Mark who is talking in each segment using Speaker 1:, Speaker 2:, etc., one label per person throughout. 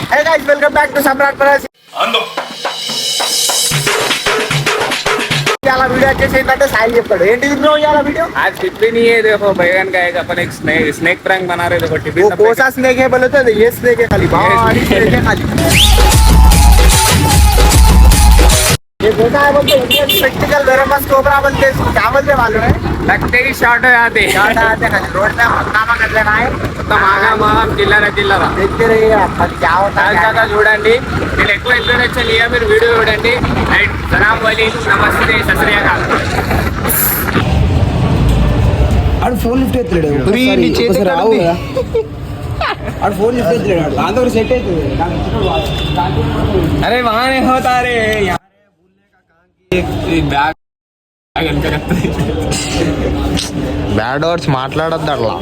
Speaker 1: Hey guys, welcome back to Samrat Paras. याला video अच्छे से साहिल చెప్తాడు ఏంటి బ్రో याला वीडियो
Speaker 2: आज टिफिन ही है देखो बैगन का एक अपन एक स्नेक प्रैंक बना रहे देखो टिफिन
Speaker 1: वो कौन सा स्नेक है बोले तो ये स्नेक है खाली बाहर स्नेक है खाली ये होता है बोलते इंडियन स्पेक्टिकल वेरमस कोबरा बोलते हैं क्या बोलते हैं मालूम है
Speaker 2: लगते ही शॉर्ट हो जाते
Speaker 1: खाली रोड में हंगामा कर देना है
Speaker 2: तो మాగం చిల్లర
Speaker 1: देखते रहिए आप क्या होता है
Speaker 2: దాకా చూడండి నేను ఎక్కువ ఇన్ఫర్మేషన్ ఇయ్య మీరు వీడియో చూడండి అండ్ సలాం వలి నమస్తే సస్రియాకాల్
Speaker 3: ఆడు ఫోన్ లిఫ్ట్ ఎత్తలేడు
Speaker 2: ప్రీ నీ చేతి
Speaker 3: రావు ఆడు ఫోన్ లిఫ్ట్ ఎత్తలేడు దాంతో సెట్ అవుతుంది
Speaker 2: अरे वहां नहीं होता रे यार बैग
Speaker 4: బ్యాడ్ వర్డ్స్ మాట్లాడద్దు అట్లా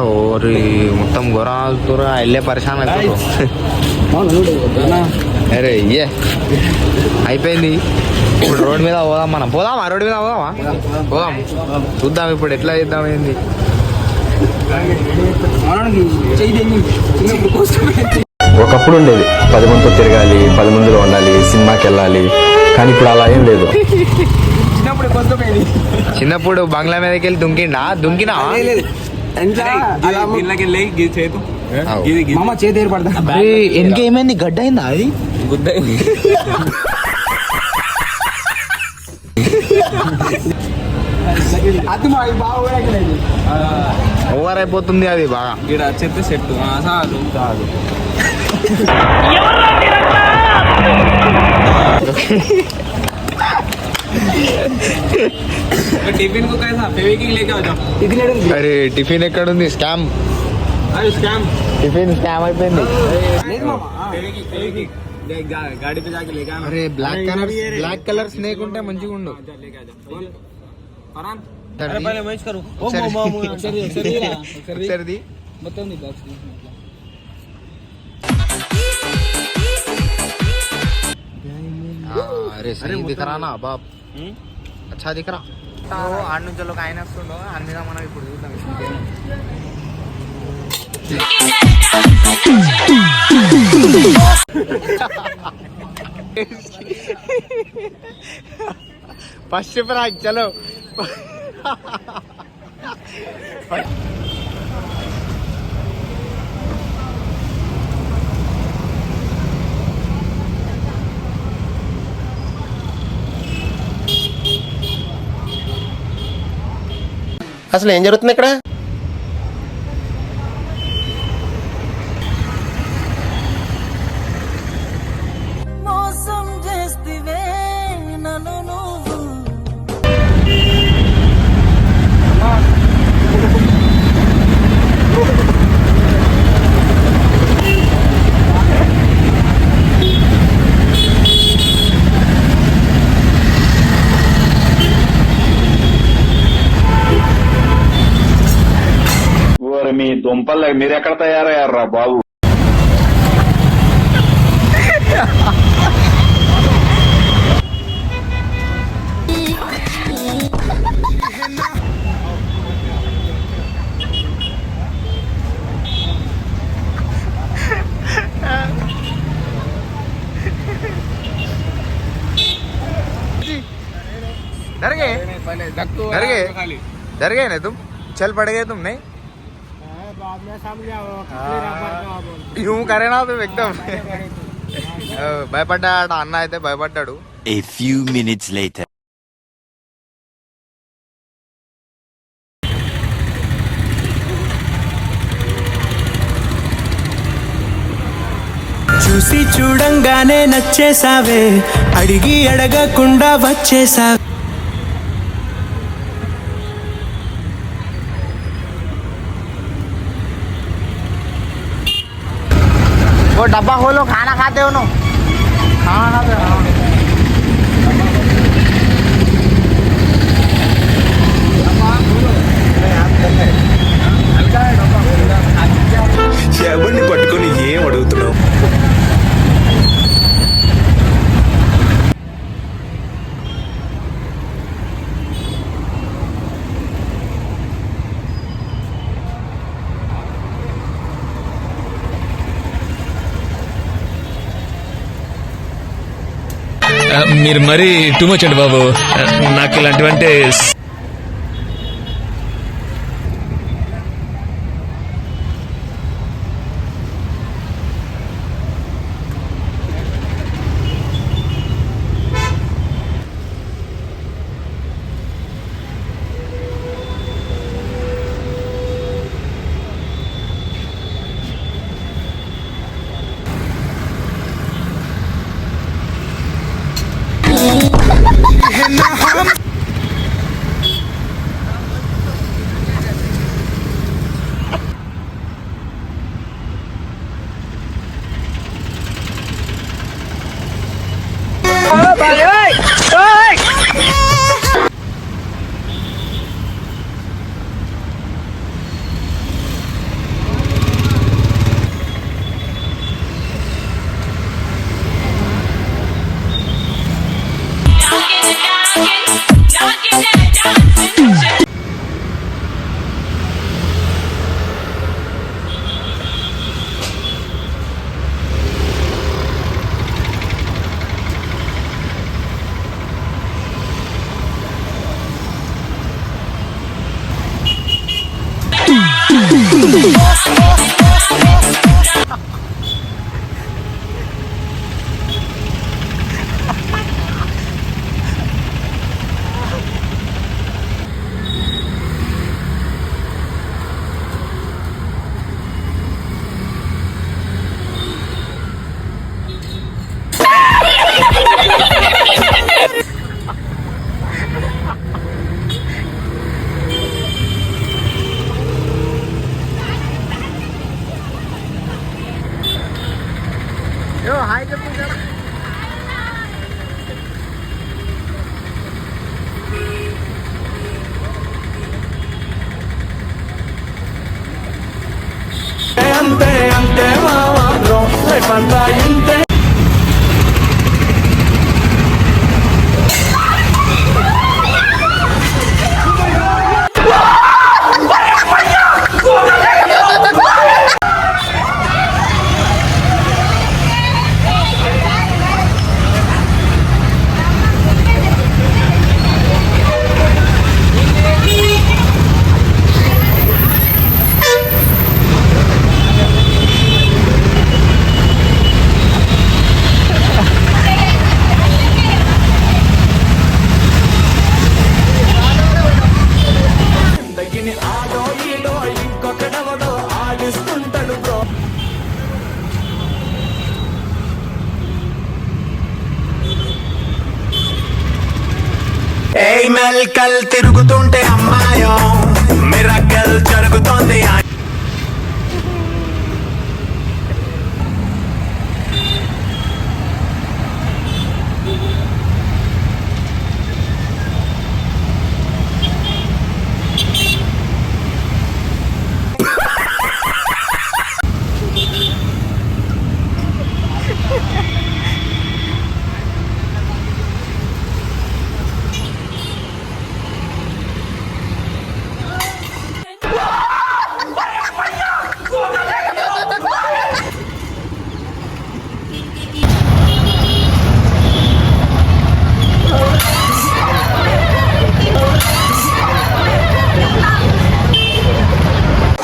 Speaker 4: ఓరి మొత్తం గొర్రె వెళ్ళే పరిశాన్ అరే ఇయ్యే అయిపోయింది ఇప్పుడు రోడ్ మీద పోదాం మనం పోదామా రోడ్ మీద పోదాం చూద్దాం ఇప్పుడు ఎట్లా చేద్దాం ఏంది
Speaker 5: ఒకప్పుడు ఉండేది 10 మందితో తిరగాలి 10 మందిలో ఉండాలి సినిమాకి వెళ్ళాలి కానీ ఇప్పుడు అలా ఏం లేదు
Speaker 4: చిన్నప్పుడు బంగ్లా మీదకి వెళ్ళి దుంకినా
Speaker 3: మామ చేతి ఏర్పడతా
Speaker 4: ఎనకేమైంది గడ్డ అయిందా అది
Speaker 2: గుద్ద
Speaker 3: అది మా బాగా
Speaker 4: ఓవర్ అయిపోతుంది అది బాగా
Speaker 2: ఇక్కడ చెత్త సెట్ చాలు చాలు टिफिन को कैसा फेविक्विक लेके आ जाओ
Speaker 4: అరే టిఫిన్ ఎక్కడుంది స్కామ్
Speaker 2: अरे स्कैम
Speaker 4: టిఫిన్ స్కామ్ అయిపోయింది
Speaker 2: फेविक्विक गाड़ी पे जाके लेके आना
Speaker 4: అరే బ్లాక్ కలర్ స్నేక్ ఉంటే మంచిగా ఉండు
Speaker 2: लेके आ जा फरहान
Speaker 4: अरे
Speaker 2: पहले मैच करो ओ
Speaker 4: ఒకసారిది
Speaker 2: बताओ नहीं बॉक्स
Speaker 4: अरे सही दिख रहा ना बाप अच्छा दिख रहा ఆడ నుంచి ఒక ఆయన వస్తుండో ఆయన మీద మనం ఇప్పుడు చూద్దాం ఫస్ట్ ప్రాక్ చలో
Speaker 1: అసలు ఏం జరుగుతుంది ఇక్కడ
Speaker 6: మోసం చేస్తివే నన్ను నువ్వు
Speaker 7: మీ దుంపలు మీరు ఎక్కడ తయారయ్యారా బాబు
Speaker 4: डर गए ना तुम चल पड़ गए तुम नहीं యూं కరేనా तुम एकदम భయపడ్డాడు అన్న అయితే భయపడ్డాడు
Speaker 8: A few minutes later.
Speaker 6: చూసి చూడంగానే నచ్చేసావే అడిగి అడగకుండా వచ్చేసావే
Speaker 1: वो डब्बा खोलो खाना खाते हो ना खाना खाते हो
Speaker 7: ఎవరిని పట్టుకొని ఏం అడుగుతున్నావు
Speaker 9: మీరు మరీ టూ మచ్ అండి బాబు. నాకు ఇలాంటివంటే
Speaker 6: అంతే అంతే మావా బ్రో లైఫ్ అంతా ఇంతే. ఆడో ఈడో ఇంకొకడవడో ఆడిస్తుంటాడు బ్రో. ఏ మెల్కల్ తిరుగుతుంటే అమ్మాయో మిరకల్ జరుగుతోంది.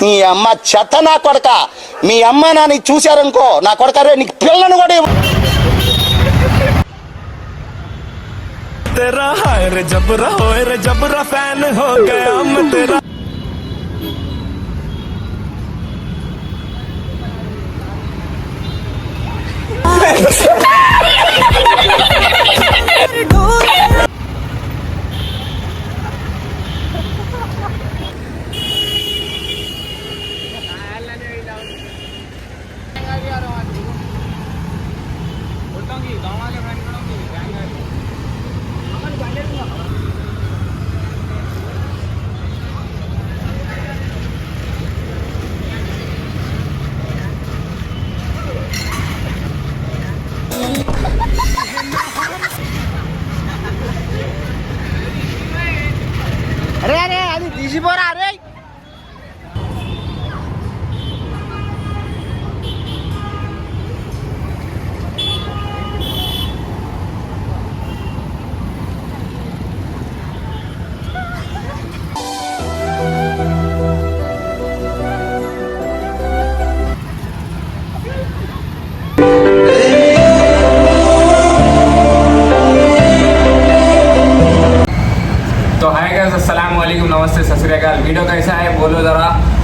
Speaker 1: మీ అమ్మ చెత్త నా కొడక. మీ అమ్మ నాని చూశారనుకో నా కొడక రే నీకు పిల్లను కూడా
Speaker 6: तेरा हाय रे जबरा होए रे जबरा फैन हो गया मैं तेरा.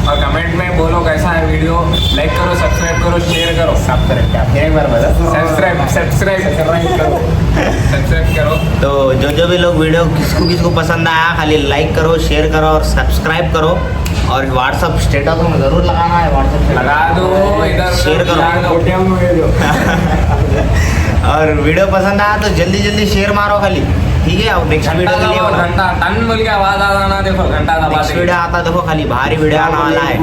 Speaker 2: और कमेंट में बोलो कैसा है वीडियो। लाइक करो, सब्सक्राइब करो, शेयर करो। सब्सक्राइब करो।
Speaker 10: तो जो भी लोग वीडियो किसको पसंद आया खाली लाइक करो, शेयर करो और सब्सक्राइब करो। और व्हाट्सअप स्टेटस में ज़रूर लगाना है, व्हाट्सअप
Speaker 2: लगा दो, इधर
Speaker 10: शेयर करो। और वीडियो पसंद आया तो जल्दी शेयर मारो खाली, ठीक है। अब नेक्स्ट वीडियो के लिए
Speaker 2: घंटा टन बोल के आवाज आ रहा ना, देखो घंटा दबा
Speaker 10: नेक्स्ट वीडियो आता देखो, खाली भारी वीडियो आने वाला है।